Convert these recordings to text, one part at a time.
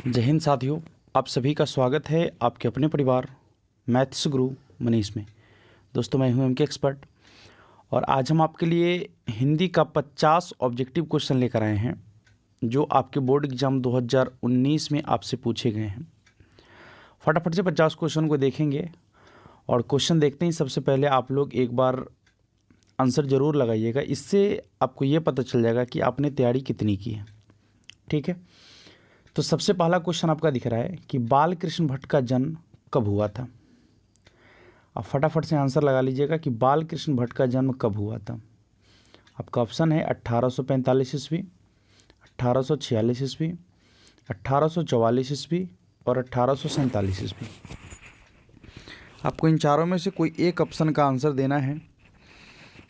जय हिंद साथियों, आप सभी का स्वागत है आपके अपने परिवार मैथ्स गुरु मनीष में। दोस्तों, मैं हूं एमके एक्सपर्ट और आज हम आपके लिए हिंदी का 50 ऑब्जेक्टिव क्वेश्चन लेकर आए हैं जो आपके बोर्ड एग्जाम 2019 में आपसे पूछे गए हैं। फटाफट से 50 क्वेश्चन को देखेंगे और क्वेश्चन देखते ही सबसे पहले आप लोग एक बार आंसर ज़रूर लगाइएगा। इससे आपको ये पता चल जाएगा कि आपने तैयारी कितनी की है। ठीक है, तो सबसे पहला क्वेश्चन आपका दिख रहा है कि बाल कृष्ण भट्ट का जन्म कब हुआ था। आप फटाफट से आंसर लगा लीजिएगा कि बाल कृष्ण भट्ट का जन्म कब हुआ था। आपका ऑप्शन है 1845 ईस्वी, 1846 ईस्वी, 1844 ईस्वी और 1847 ईस्वी। आपको इन चारों में से कोई एक ऑप्शन का आंसर देना है।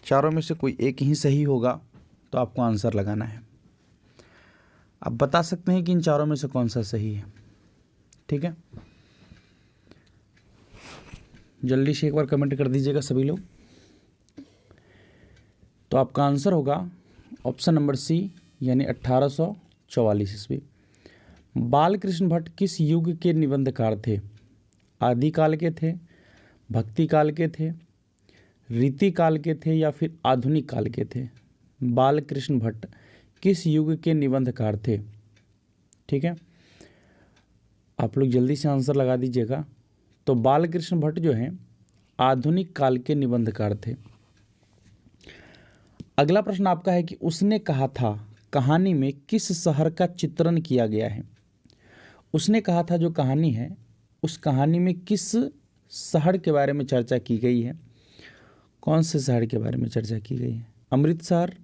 चारों में से कोई एक ही सही होगा तो आपको आंसर लगाना है। आप बता सकते हैं कि इन चारों में से कौन सा सही है। ठीक है, जल्दी से एक बार कमेंट कर दीजिएगा सभी लोग। तो आपका आंसर होगा ऑप्शन नंबर सी, यानी 1844 ईस्वी। बाल कृष्ण भट्ट किस युग के निबंधकार थे? आदिकाल के थे, भक्ति काल के थे, रीति काल के थे या फिर आधुनिक काल के थे? बाल कृष्ण भट्ट किस युग के निबंधकार थे? ठीक है, आप लोग जल्दी से आंसर लगा दीजिएगा। तो बाल कृष्ण भट्ट जो हैं आधुनिक काल के निबंधकार थे। अगला प्रश्न आपका है कि उसने कहा था कहानी में किस शहर का चित्रण किया गया है? उसने कहा था जो कहानी है उस कहानी में किस शहर के बारे में चर्चा की गई है? कौन से शहर के बारे में चर्चा की गई है? अमृतसर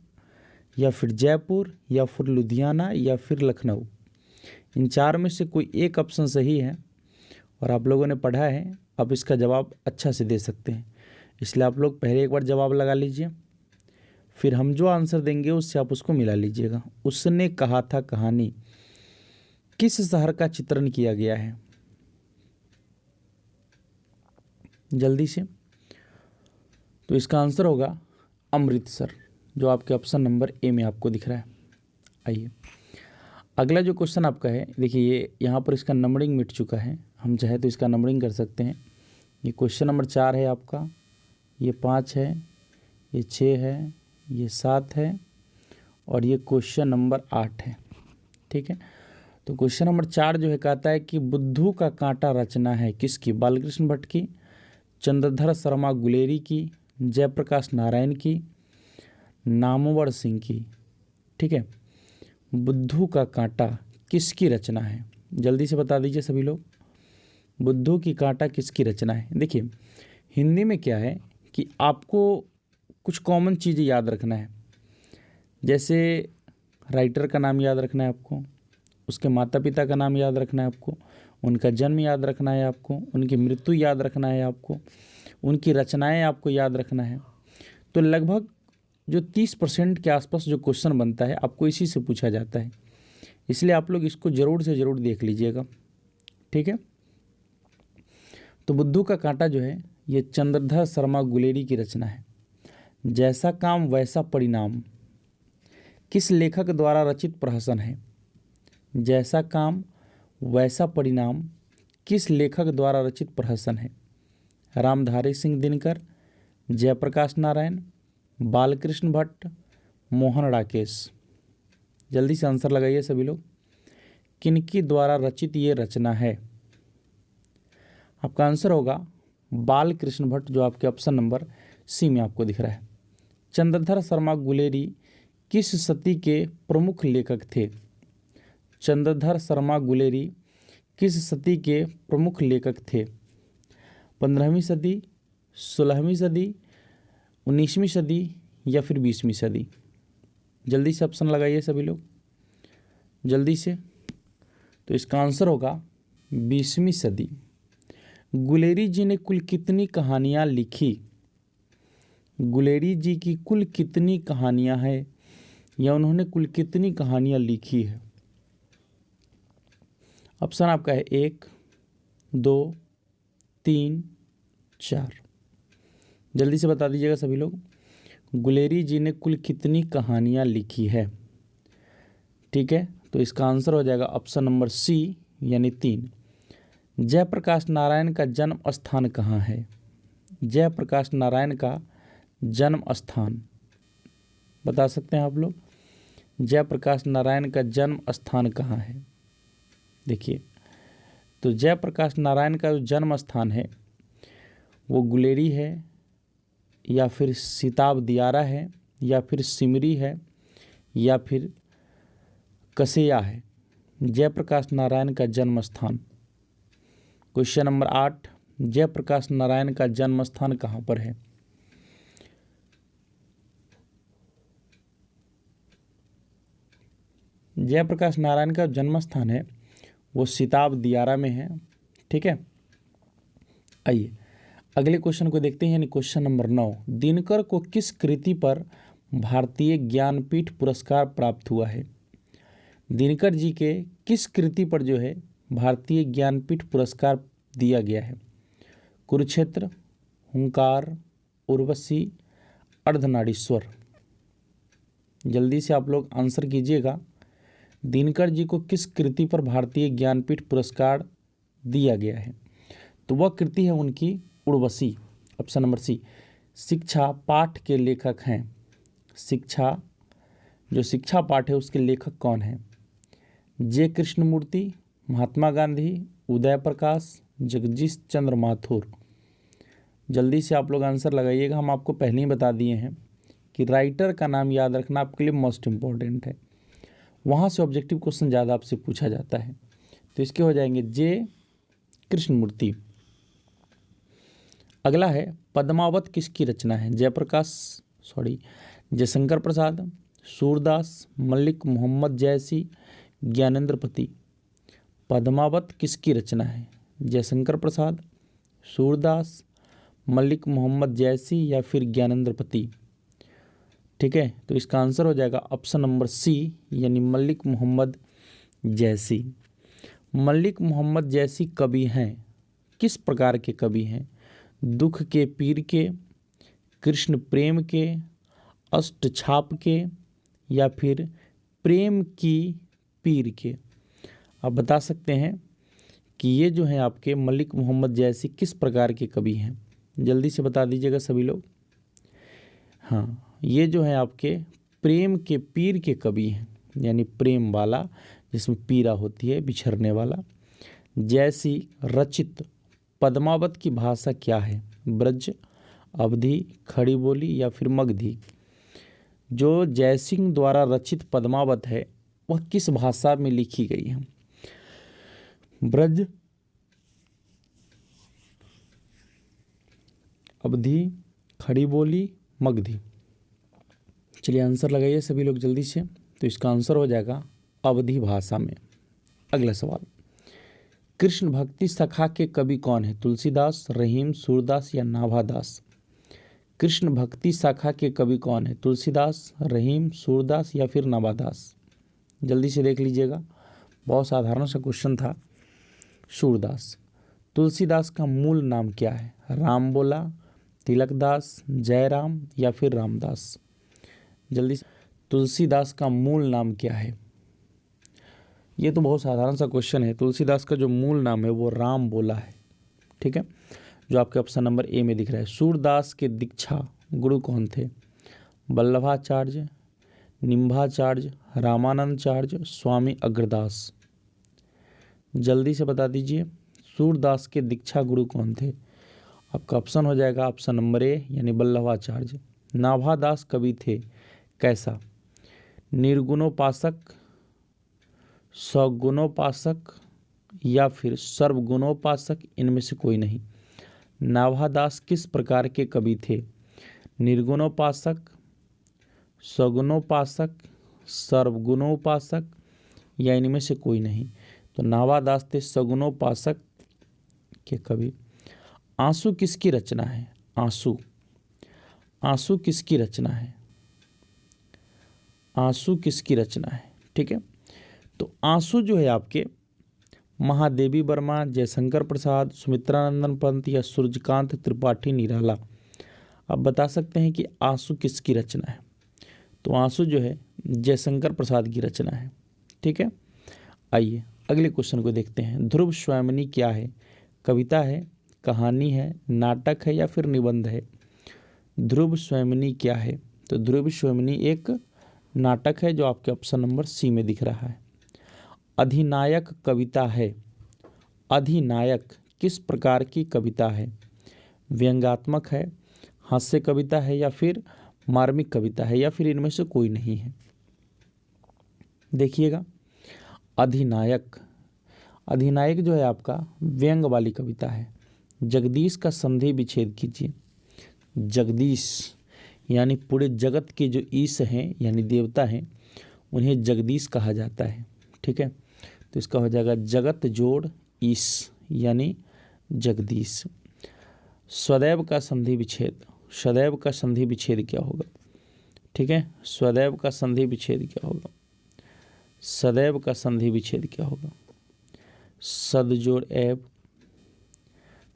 या फिर जयपुर या फिर लुधियाना या फिर लखनऊ? इन चार में से कोई एक ऑप्शन सही है और आप लोगों ने पढ़ा है, अब इसका जवाब अच्छा से दे सकते हैं। इसलिए आप लोग पहले एक बार जवाब लगा लीजिए, फिर हम जो आंसर देंगे उससे आप उसको मिला लीजिएगा। उसने कहा था कहानी किस शहर का चित्रण किया गया है? जल्दी से। तो इसका आंसर होगा अमृतसर, जो आपके ऑप्शन नंबर ए में आपको दिख रहा है। आइए अगला जो क्वेश्चन आपका है, देखिए ये यहाँ पर इसका नंबरिंग मिट चुका है। हम चाहे तो इसका नंबरिंग कर सकते हैं। ये क्वेश्चन नंबर 4 है आपका, ये 5 है, ये 6 है, ये 7 है और ये क्वेश्चन नंबर 8 है। ठीक है, तो क्वेश्चन नंबर 4 जो है कहता है कि बुद्धू का कांटा रचना है किसकी? बालकृष्ण भट्ट की, चंद्रधर शर्मा गुलेरी की, जयप्रकाश नारायण की, नामवर सिंह की। ठीक है, बुद्धू का कांटा किसकी रचना है? जल्दी से बता दीजिए सभी लोग, बुद्धू की कांटा किसकी रचना है? देखिए हिंदी में क्या है कि आपको कुछ कॉमन चीज़ें याद रखना है। जैसे राइटर का नाम याद रखना है आपको, उसके माता पिता का नाम याद रखना है आपको, उनका जन्म याद रखना है आपको, उनकी मृत्यु याद रखना है आपको, उनकी रचनाएं आपको याद रखना है। तो लगभग जो 30% के आसपास जो क्वेश्चन बनता है आपको इसी से पूछा जाता है। इसलिए आप लोग इसको ज़रूर से ज़रूर देख लीजिएगा। ठीक है, तो बुद्धू का कांटा जो है ये चंद्रधर शर्मा गुलेरी की रचना है। जैसा काम वैसा परिणाम किस लेखक द्वारा रचित प्रहसन है? जैसा काम वैसा परिणाम किस लेखक द्वारा रचित प्रहसन है? रामधारी सिंह दिनकर, जयप्रकाश नारायण, बालकृष्ण भट्ट, मोहन राकेश? जल्दी से आंसर लगाइए सभी लोग, किनकी द्वारा रचित ये रचना है? आपका आंसर होगा बालकृष्ण भट्ट, जो आपके ऑप्शन नंबर सी में आपको दिख रहा है। चंद्रधर शर्मा गुलेरी किस सदी के प्रमुख लेखक थे? चंद्रधर शर्मा गुलेरी किस सदी के प्रमुख लेखक थे? 15वीं सदी, 16वीं सदी, 19वीं सदी या फिर 20वीं सदी? जल्दी से ऑप्शन लगाइए सभी लोग, जल्दी से। तो इसका आंसर होगा 20वीं सदी। गुलेरी जी ने कुल कितनी कहानियाँ लिखी? गुलेरी जी की कुल कितनी कहानियाँ हैं या उन्होंने कुल कितनी कहानियाँ लिखी है? ऑप्शन आपका है 1, 2, 3, 4। जल्दी से बता दीजिएगा सभी लोग, गुलेरी जी ने कुल कितनी कहानियाँ लिखी है? ठीक है, तो इसका आंसर हो जाएगा ऑप्शन नंबर सी, यानी 3। जयप्रकाश नारायण का जन्म स्थान कहाँ है? जयप्रकाश नारायण का जन्म स्थान बता सकते हैं आप लोग? जयप्रकाश नारायण का जन्म स्थान कहाँ है? देखिए, तो जयप्रकाश नारायण का जो जन्म स्थान है वो गुलेरी है, या फिर सिताब दियारा है, या फिर सिमरी है, या फिर कसेया है। जयप्रकाश नारायण का जन्म स्थान। क्वेश्चन नंबर 8, जयप्रकाश नारायण का जन्म स्थान कहाँ पर है? जयप्रकाश नारायण का जन्म स्थान है वो सिताब दियारा में है। ठीक है, आइए अगले क्वेश्चन को देखते हैं, यानी क्वेश्चन नंबर 9। दिनकर को किस कृति पर भारतीय ज्ञानपीठ पुरस्कार प्राप्त हुआ है? दिनकर जी के किस कृति पर जो है भारतीय ज्ञानपीठ पुरस्कार दिया गया है? कुरुक्षेत्र, हुंकार, उर्वशी, अर्धनारीश्वर। जल्दी से आप लोग आंसर कीजिएगा। दिनकर जी को किस कृति पर भारतीय ज्ञानपीठ पुरस्कार दिया गया है? तो वह कृति है उनकी उर्वशी। Option number C. शिक्षा पाठ के लेखक हैं। शिक्षा पाठ है उसके लेखक कौन हैं? जे कृष्णमूर्ति, महात्मा गांधी, उदय प्रकाश, जगदीश चंद्र माथुर। जल्दी से आप लोग आंसर लगाइएगा। हम आपको पहले ही बता दिए हैं कि राइटर का नाम याद रखना आपके लिए मोस्ट इम्पॉर्टेंट है, वहाँ से ऑब्जेक्टिव क्वेश्चन ज़्यादा आपसे पूछा जाता है। तो इसके हो जाएंगे जे कृष्णमूर्ति। अगला है पद्मावत किसकी रचना है? जयशंकर प्रसाद, सूरदास, मलिक मोहम्मद जैसी, ज्ञानेंद्रपति। पद्मावत किसकी रचना है? जयशंकर प्रसाद, सूरदास, मलिक मोहम्मद जैसी, या फिर ज्ञानेंद्रपति। ठीक है, तो इसका आंसर हो जाएगा ऑप्शन नंबर सी, यानी मलिक मोहम्मद जैसी। मलिक मोहम्मद जैसी कवि हैं, किस प्रकार के कवि हैं? दुख के पीर के, कृष्ण प्रेम के, अष्टछाप के, या फिर प्रेम की पीर के। आप बता सकते हैं कि ये जो हैं आपके मलिक मोहम्मद जैसी किस प्रकार के कवि हैं? जल्दी से बता दीजिएगा सभी लोग। हाँ, ये जो है आपके प्रेम के पीर के कवि हैं, यानी प्रेम वाला जिसमें पीरा होती है, बिछड़ने वाला। जैसी रचित पद्मावत की भाषा क्या है? ब्रज, अवधी, खड़ी बोली, या फिर मगधी। जो जयसिंह द्वारा रचित पद्मावत है वह किस भाषा में लिखी गई है? ब्रज, अवधी, खड़ी बोली, मगधी। चलिए आंसर लगाइए सभी लोग जल्दी से। तो इसका आंसर हो जाएगा अवधी भाषा में। अगला सवाल, कृष्ण भक्ति सखा के कवि कौन है? तुलसीदास, रहीम, सूरदास, या नाभादास। कृष्ण भक्ति शाखा के कवि कौन है? तुलसीदास, रहीम, सूरदास, या फिर नाभादास। जल्दी से देख लीजिएगा, बहुत साधारण सा क्वेश्चन था। सूरदास। तुलसीदास का मूल नाम क्या है? राम बोला, तिलकदास, जयराम, या फिर रामदास। जल्दी से, तुलसीदास का मूल नाम क्या है? ये तो बहुत साधारण सा क्वेश्चन है। तुलसीदास का जो मूल नाम है वो राम बोला है। ठीक है, जो आपके ऑप्शन नंबर ए में दिख रहा है। सूरदास के दीक्षा गुरु कौन थे? वल्लभाचार्य, निम्बाचार्य, रामानंदाचार्य, स्वामी अग्रदास। जल्दी से बता दीजिए, सूरदास के दीक्षा गुरु कौन थे? आपका ऑप्शन हो जाएगा ऑप्शन नंबर ए, यानी वल्लभाचार्य। नाभादास कवि थे कैसा? निर्गुणोपासक, सगुणोपासक, या फिर सर्वगुणोपासक, इनमें से कोई नहीं। नाभादास किस प्रकार के कवि थे? निर्गुणोपासक, सगुणोपासक, सर्वगुणोपासक, या इनमें से कोई नहीं। तो नाभादास थे सगुणोपासक के कवि। आंसू किसकी रचना है? आंसू किसकी रचना है? आंसू किसकी रचना है? ठीक है, तो आंसू जो है आपके महादेवी वर्मा, जयशंकर प्रसाद, सुमित्रानंदन पंत, या सूर्यकांत त्रिपाठी निराला। आप बता सकते हैं कि आंसू किसकी रचना है? तो आंसू जो है जयशंकर प्रसाद की रचना है। ठीक है, आइए अगले क्वेश्चन को देखते हैं। ध्रुव स्वयंनी क्या है? कविता है, कहानी है, नाटक है या फिर निबंध है? ध्रुव स्वयंनी क्या है? तो ध्रुव स्वयंनी एक नाटक है जो आपके ऑप्शन नंबर सी में दिख रहा है। अधिनायक कविता है। अधिनायक किस प्रकार की कविता है? व्यंग्यात्मक है, हास्य कविता है या फिर मार्मिक कविता है या फिर इनमें से कोई नहीं है? देखिएगा, अधिनायक, अधिनायक जो है आपका व्यंग वाली कविता है। जगदीश का संधि विच्छेद कीजिए। जगदीश यानी पूरे जगत के जो ईश हैं यानी देवता हैं उन्हें जगदीश कहा जाता है। ठीक है, तो इसका हो जाएगा जगत जोड़ ईश यानी जगदीश। सदैव का संधि विच्छेद, सदैव का संधि विच्छेद क्या होगा? ठीक है, सदैव का संधि विच्छेद क्या होगा? सदैव का संधि विच्छेद क्या होगा? सद जोड़ एव,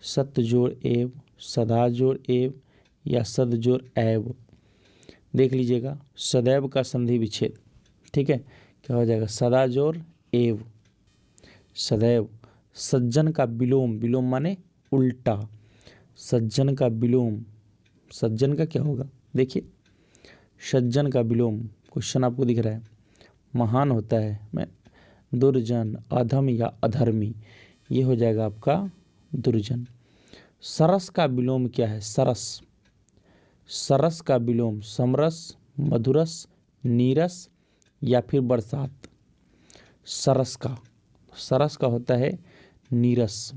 सत जोड़ एव, सदा जोड़ एव या सद जोड़ एव? देख लीजिएगा, सदैव का संधि विच्छेद, ठीक है, क्या हो जाएगा? सदा जोड़ एव, सदैव। सज्जन का विलोम, विलोम माने उल्टा, सज्जन का विलोम, सज्जन का क्या होगा? देखिए, सज्जन का विलोम क्वेश्चन आपको दिख रहा है, महान होता है, मैं दुर्जन, अधम या अधर्मी, ये हो जाएगा आपका दुर्जन। सरस का विलोम क्या है? सरस, सरस का विलोम समरस, मधुरस, नीरस या फिर बरसात? सरस का, सरस का होता है नीरस।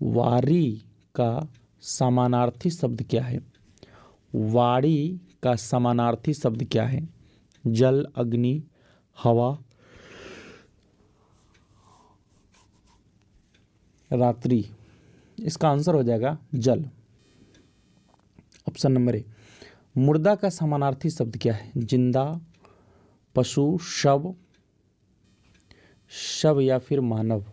वारी का समानार्थी शब्द क्या है? वारी का समानार्थी शब्द क्या है? जल, अग्नि, हवा, रात्रि? इसका आंसर हो जाएगा जल, ऑप्शन नंबर ए। मुर्दा का समानार्थी शब्द क्या है? जिंदा, पशु, शव, शव या फिर मानव?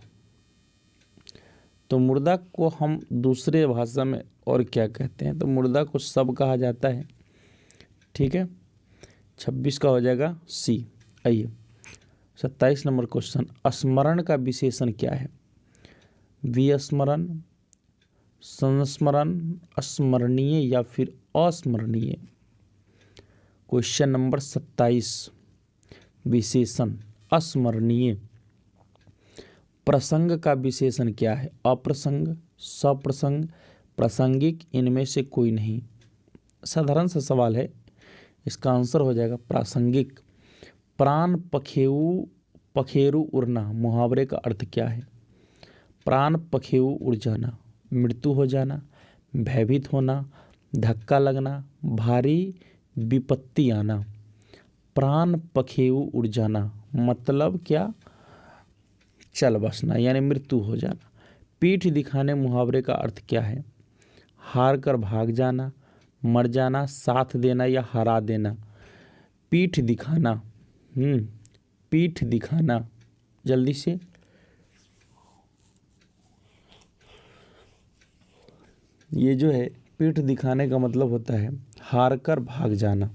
तो मुर्दा को हम दूसरे भाषा में और क्या कहते हैं? तो मुर्दा को शव कहा जाता है। ठीक है, 26 का हो जाएगा सी। आइए 27 नंबर क्वेश्चन, स्मरण का विशेषण क्या है? विस्मरण, संस्मरण, स्मरणीय या फिर अस्मरणीय? क्वेश्चन नंबर 27, विशेषण अस्मरणीय। प्रसंग का विशेषण क्या है? अप्रसंग, सप्रसंग, प्रासंगिक, इनमें से कोई नहीं। साधारण सा सवाल है, इसका आंसर हो जाएगा प्रासंगिक। प्राण पखेरु, पखेरु उड़ना, मुहावरे का अर्थ क्या है? प्राण पखेरु उड़ जाना, मृत्यु हो जाना, भयभीत होना, धक्का लगना, भारी विपत्ति आना। प्राण पखेरु उड़ जाना मतलब क्या? चल बसना यानी मृत्यु हो जाना। पीठ दिखाने मुहावरे का अर्थ क्या है? हार कर भाग जाना, मर जाना, साथ देना या हरा देना। पीठ दिखाना, पीठ दिखाना, जल्दी से। ये जो है पीठ दिखाने का मतलब होता है हार कर भाग जाना।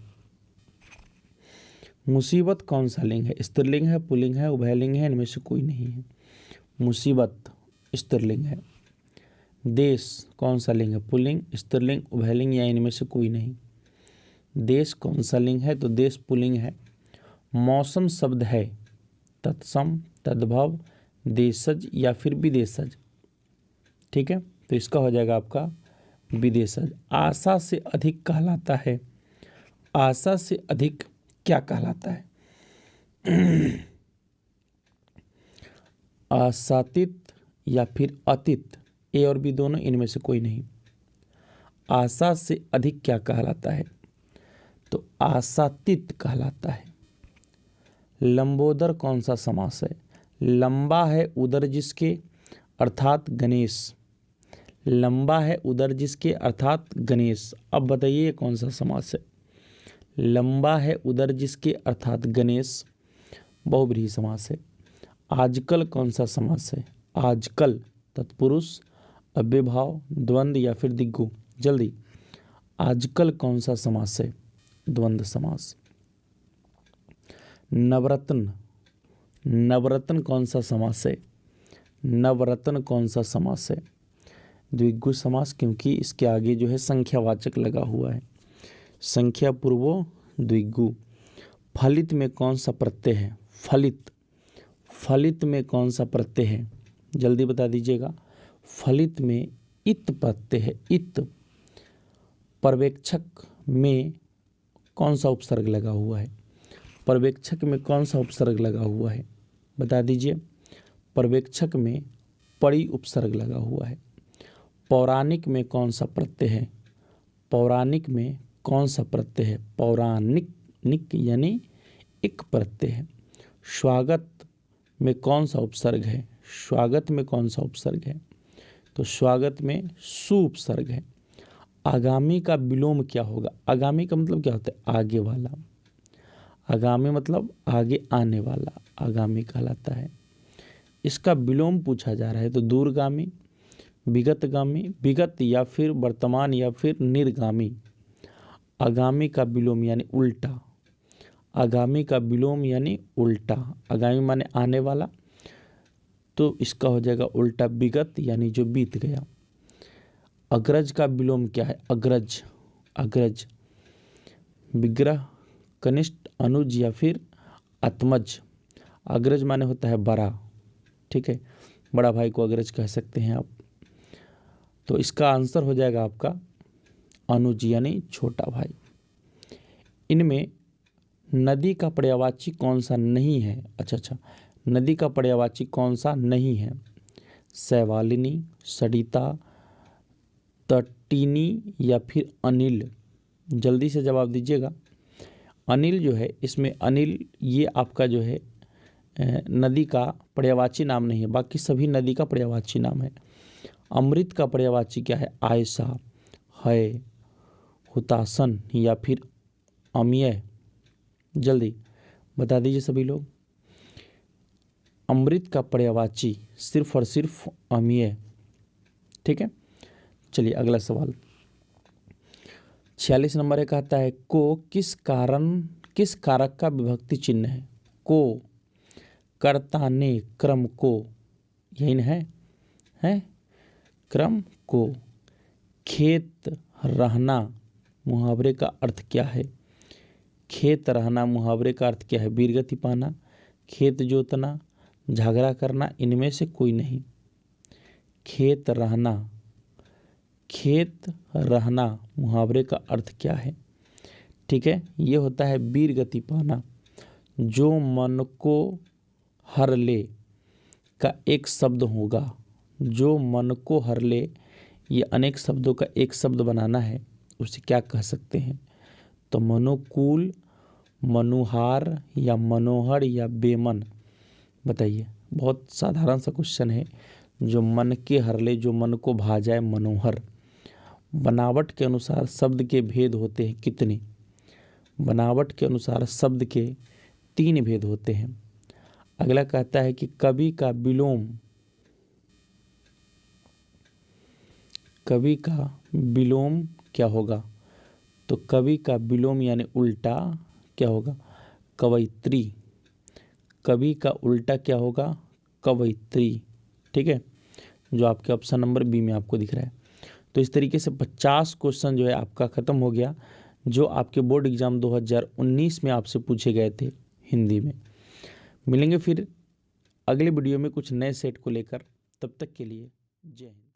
मुसीबत कौन सा लिंग है? स्त्रीलिंग है, पुल्लिंग है, उभयलिंग है, इनमें से कोई नहीं है। मुसीबत स्त्रीलिंग है। देश कौन सा लिंग है? पुल्लिंग, स्त्रीलिंग, उभयलिंग या इनमें से कोई नहीं? देश कौन सा लिंग है? तो देश पुल्लिंग है। मौसम शब्द है तत्सम, तद्भव, देशज या फिर विदेशज? ठीक है, तो इसका हो जाएगा आपका विदेशज। आशा से अधिक कहलाता है, आशा से अधिक क्या कहलाता है? आशातीत या फिर अतीत? ए और बी दोनों, इनमें से कोई नहीं। आशा से अधिक क्या कहलाता है? तो आशातीत कहलाता है। लंबोदर कौन सा समास है? लंबा है उदर जिसके अर्थात गणेश, लंबा है उदर जिसके अर्थात गणेश। अब बताइए कौन सा समास है? लंबा है उदर जिसके अर्थात गणेश, बहुब्रीहि समास है। आजकल कौन सा समास है? आजकल तत्पुरुष, अव्ययभाव, द्वंद्व या फिर दिग्गु? जल्दी, आजकल कौन सा समास है? द्वंद्व समास। नवरत्न, नवरत्न कौन सा समास है? नवरत्न कौन सा समास है? द्विगु समास, क्योंकि इसके आगे जो है संख्यावाचक लगा हुआ है। संख्या पूर्वो द्विगु। फलित में कौन सा प्रत्यय है? फलित, फलित में कौन सा प्रत्यय है? जल्दी बता दीजिएगा। फलित में इत प्रत्यय है, इत। पर्यवेक्षक में कौन सा उपसर्ग लगा हुआ है? पर्यवेक्षक में कौन सा उपसर्ग लगा हुआ है? बता दीजिए। पर्यवेक्षक में पड़ी उपसर्ग लगा हुआ है। पौराणिक में कौन सा प्रत्यय है? पौराणिक में कौन सा प्रत्यय है? पौराणिक, निक यानी एक प्रत्यय है। स्वागत में कौन सा उपसर्ग है? स्वागत में कौन सा उपसर्ग है? तो स्वागत में सु उपसर्ग है। आगामी का विलोम क्या होगा? आगामी का मतलब क्या होता है? आगे वाला। आगामी मतलब आगे आने वाला, आगामी कहलाता है। इसका विलोम पूछा जा रहा है तो दूरगामी, विगतगामी, विगत या फिर वर्तमान या फिर निर्गामी। आगामी का विलोम यानी उल्टा। आगामी का विलोम यानी उल्टा। आगामी माने आने वाला, तो इसका हो जाएगा उल्टा विगत यानी जो बीत गया। अग्रज का विलोम क्या है? अग्रज, अग्रज। विग्रह, कनिष्ठ, अनुज या फिर आत्मज। अग्रज माने होता है बड़ा, ठीक है, बड़ा भाई को अग्रज कह सकते हैं आप। तो इसका आंसर हो जाएगा आपका अनुज यानी छोटा भाई। इनमें नदी का पर्यायवाची कौन सा नहीं है? अच्छा, नदी का पर्यायवाची कौन सा नहीं है? शैवालिनी, सरिता, तटिनी या फिर अनिल। जल्दी से जवाब दीजिएगा। अनिल जो है, इसमें अनिल ये आपका जो है नदी का पर्यायवाची नाम नहीं है, बाकी सभी नदी का पर्यायवाची नाम है। अमृत का पर्यायवाची क्या है? आयशा, है, हुतासन या फिर अम्यय। जल्दी बता दीजिए सभी लोग। अमृत का पर्यायवाची सिर्फ और सिर्फ अम्यय, ठीक है। चलिए अगला सवाल 46 नंबर है। कहता है को किस कारक का विभक्ति चिन्ह है? को, कर्ता ने, क्रम को, यही है क्रम को। खेत रहना मुहावरे का अर्थ क्या है? खेत रहना मुहावरे का अर्थ क्या है? वीरगति पाना, खेत जोतना, झगड़ा करना, इनमें से कोई नहीं। खेत रहना, खेत रहना मुहावरे का अर्थ क्या है? ठीक है, ये होता है वीरगति पाना। जो मन को हर ले का एक शब्द होगा। जो मन को हर ले, ये अनेक शब्दों का एक शब्द बनाना है, उसे क्या कह सकते हैं? तो मनोकूल, मनुहार या मनोहर या बेमन। बताइए, बहुत साधारण सा क्वेश्चन है। जो मन के हर ले, जो मन को भा जाए, मनोहर। बनावट के अनुसार शब्द के भेद होते हैं कितने? बनावट के अनुसार शब्द के 3 भेद होते हैं। अगला कहता है कि कवि का विलोम, कवि का विलोम क्या होगा? तो कवि का विलोम यानी उल्टा क्या होगा? कवयित्री। कवि का उल्टा क्या होगा? कवयित्री, ठीक है, जो आपके ऑप्शन नंबर बी में आपको दिख रहा है। तो इस तरीके से 50 क्वेश्चन जो है आपका ख़त्म हो गया, जो आपके बोर्ड एग्जाम 2019 में आपसे पूछे गए थे हिंदी में। मिलेंगे फिर अगले वीडियो में कुछ नए सेट को लेकर, तब तक के लिए जय हिंद।